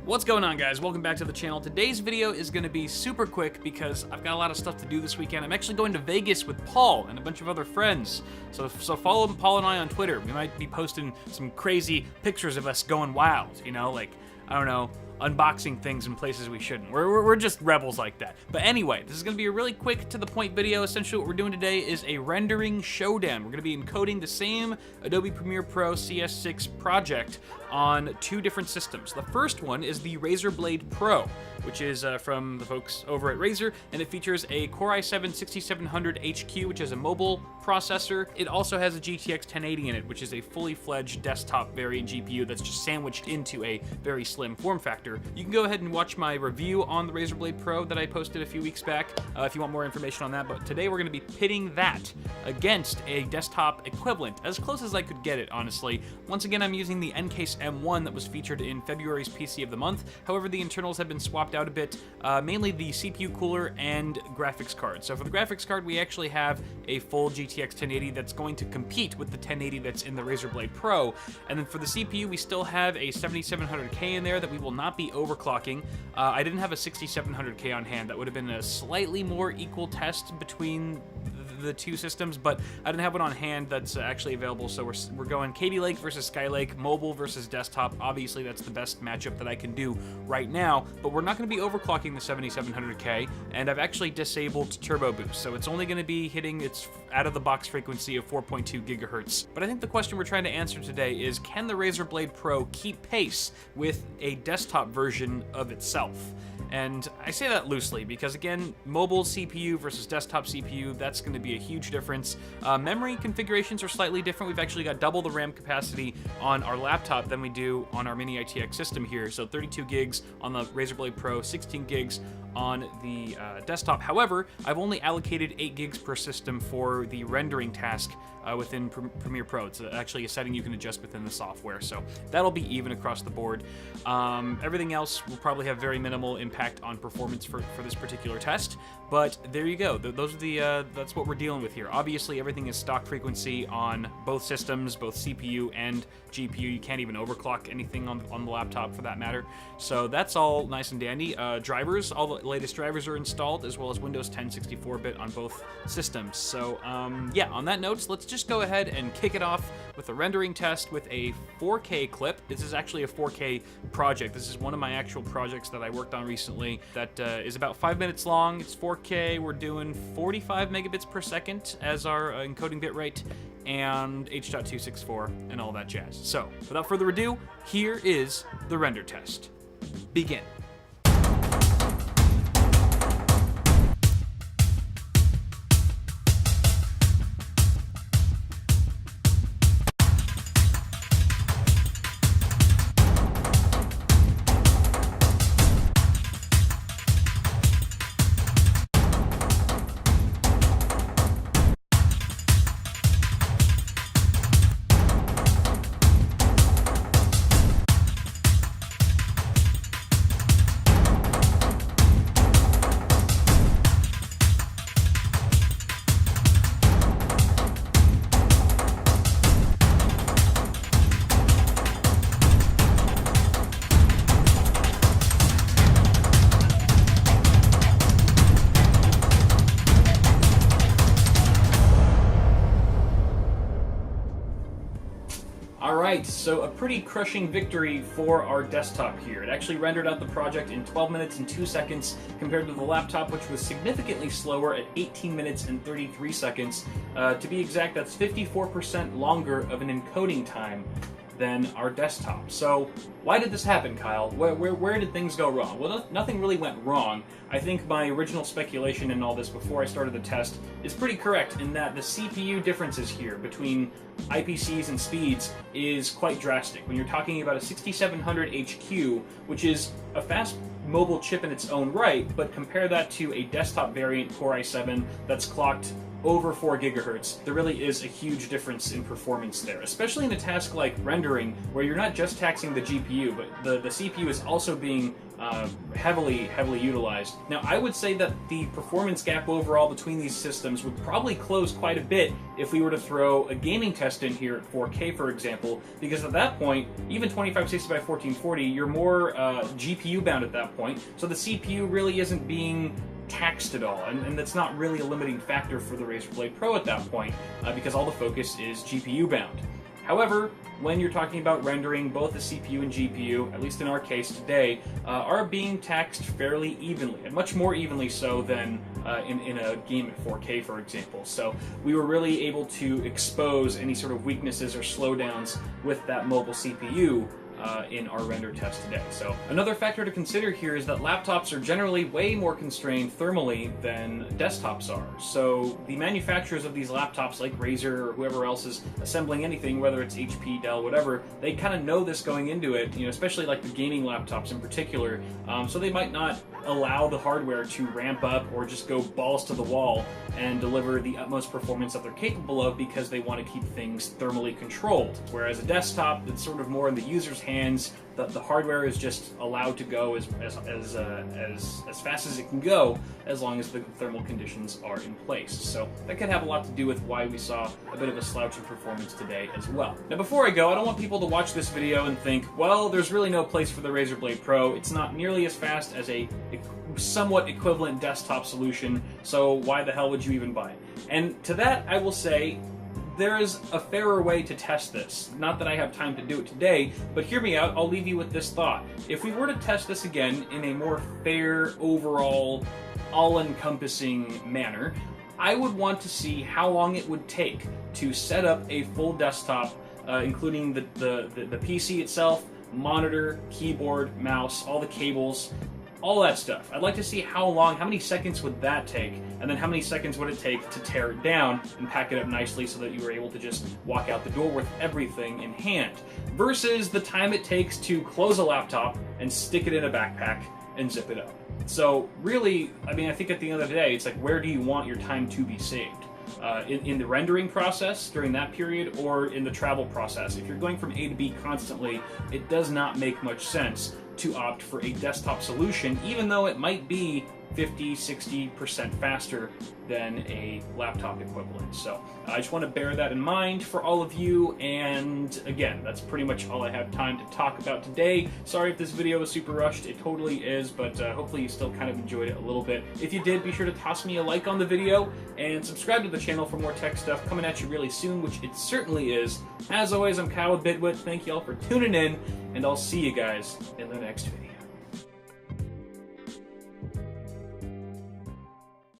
What's going on, guys? Welcome back to the channel. Today's video is going to be super quick because I've got a lot of stuff to do this weekend. I'm actually going to Vegas with Paul and a bunch of other friends. So follow Paul and I on Twitter. We might be posting some crazy pictures of us going wild, you know, like, I don't know, unboxing things in places we shouldn't. We're just rebels like that. But anyway, this is going to be a really quick to the point video. Essentially what we're doing today is a rendering showdown. We're going to be encoding the same Adobe Premiere Pro CS6 project on two different systems. The first one is the Razer Blade Pro, which is from the folks over at Razer, and it features a Core i7-6700HQ, which is a mobile processor. It also has a GTX 1080 in it, which is a fully fledged desktop variant GPU that's just sandwiched into a very slim form factor. You can go ahead and watch my review on the Razer Blade Pro that I posted a few weeks back if you want more information on that, but today we're going to be pitting that against a desktop equivalent, as close as I could get it, honestly. Once again, I'm using the Ncase M1 that was featured in February's PC of the Month. However, the internals have been swapped out a bit, mainly the CPU cooler and graphics card. So for the graphics card, we actually have a full GTX 1080 that's going to compete with the 1080 that's in the Razer Blade Pro. And then for the CPU, we still have a 7700K in there that we will not be overclocking. I didn't have a 6700K on hand. That would have been a slightly more equal test between the two systems, but I didn't have one on hand that's actually available, so we're going Kaby Lake versus Skylake, mobile versus desktop. Obviously, that's the best matchup that I can do right now, but we're not going to be overclocking the 7700K, and I've actually disabled Turbo Boost, so it's only going to be hitting its out-of-the-box frequency of 4.2 gigahertz. But I think the question we're trying to answer today is, can the Razer Blade Pro keep pace with a desktop version of itself? And I say that loosely because, again, mobile CPU versus desktop CPU, that's going to be a huge difference. Memory configurations are slightly different. We've actually got double the RAM capacity on our laptop than we do on our mini ITX system here. So 32 gigs on the Razer Blade Pro, 16 gigs on the desktop. However, I've only allocated 8 gigs per system for the rendering task within Premiere Pro. It's actually a setting you can adjust within the software, so that'll be even across the board. Everything else will probably have very minimal impact on performance for this particular test, but there you go. Those are the that's what we're dealing with here. Obviously, everything is stock frequency on both systems, both CPU and GPU. You can't even overclock anything on the laptop for that matter. So that's all nice and dandy. Drivers, all the latest drivers are installed, as well as Windows 10 64-bit on both systems. So yeah, on that note, let's just go ahead and kick it off with a rendering test with a 4K clip. This is actually a 4K project. This is one of my actual projects that I worked on recently that is about 5 minutes long. It's 4K. We're doing 45 megabits per second as our encoding bitrate, and H.264 and all that jazz. So, without further ado, here is the render test. Begin. Alright, so a pretty crushing victory for our desktop here. It actually rendered out the project in 12 minutes and 2 seconds compared to the laptop, which was significantly slower at 18 minutes and 33 seconds. To be exact, that's 54% longer of an encoding time than our desktop. So why did this happen, Kyle? Where did things go wrong? Well, nothing really went wrong. I think my original speculation in all this before I started the test is pretty correct in that the CPU differences here between IPCs and speeds is quite drastic. When you're talking about a 6700 HQ, which is a fast mobile chip in its own right, but compare that to a desktop variant Core i7 that's clocked over 4 gigahertz, there really is a huge difference in performance there, especially in a task like rendering, where you're not just taxing the GPU, but the CPU is also being heavily utilized. Now, I would say that the performance gap overall between these systems would probably close quite a bit if we were to throw a gaming test in here at 4K, for example, because at that point, even 2560 by 1440, you're more GPU bound at that point, so the CPU really isn't being taxed at all, and that's not really a limiting factor for the Razer Blade Pro at that point, because all the focus is GPU bound. However, when you're talking about rendering, both the CPU and GPU, at least in our case today, are being taxed fairly evenly, and much more evenly so than in a game at 4K, for example. So we were really able to expose any sort of weaknesses or slowdowns with that mobile CPU in our render test today. So another factor to consider here is that laptops are generally way more constrained thermally than desktops are. So the manufacturers of these laptops, like Razer or whoever else is assembling anything, whether it's HP, Dell, whatever, they kind of know this going into it, you know, especially like the gaming laptops in particular, so they might not allow the hardware to ramp up or just go balls to the wall and deliver the utmost performance that they're capable of, because they want to keep things thermally controlled. Whereas a desktop, that's sort of more in the user's hands, the hardware is just allowed to go as fast as it can go, as long as the thermal conditions are in place. So that could have a lot to do with why we saw a bit of a slouch in performance today as well. Now, before I go, I don't want people to watch this video and think, well, there's really no place for the Razer Blade Pro. It's not nearly as fast as a somewhat equivalent desktop solution, so why the hell would you even buy it? And to that, I will say, there is a fairer way to test this. Not that I have time to do it today, but hear me out, I'll leave you with this thought. If we were to test this again in a more fair, overall, all-encompassing manner, I would want to see how long it would take to set up a full desktop, including the PC itself, monitor, keyboard, mouse, all the cables, all that stuff. I'd like to see how many seconds would that take, and then how many seconds would it take to tear it down and pack it up nicely so that you were able to just walk out the door with everything in hand, versus the time it takes to close a laptop and stick it in a backpack and zip it up. So really, I mean, I think at the end of the day, it's like, where do you want your time to be saved? In the rendering process during that period, or in the travel process? If you're going from A to B constantly, it does not make much sense to opt for a desktop solution, even though it might be 50-60% faster than a laptop equivalent. So I just want to bear that in mind for all of you, and again, that's pretty much all I have time to talk about today. Sorry if this video was super rushed, it totally is, but hopefully you still kind of enjoyed it a little bit. If you did, be sure to toss me a like on the video, and subscribe to the channel for more tech stuff coming at you really soon, which it certainly is. As always, I'm Kyle with Bitwit. Thank you all for tuning in, and I'll see you guys in the next video.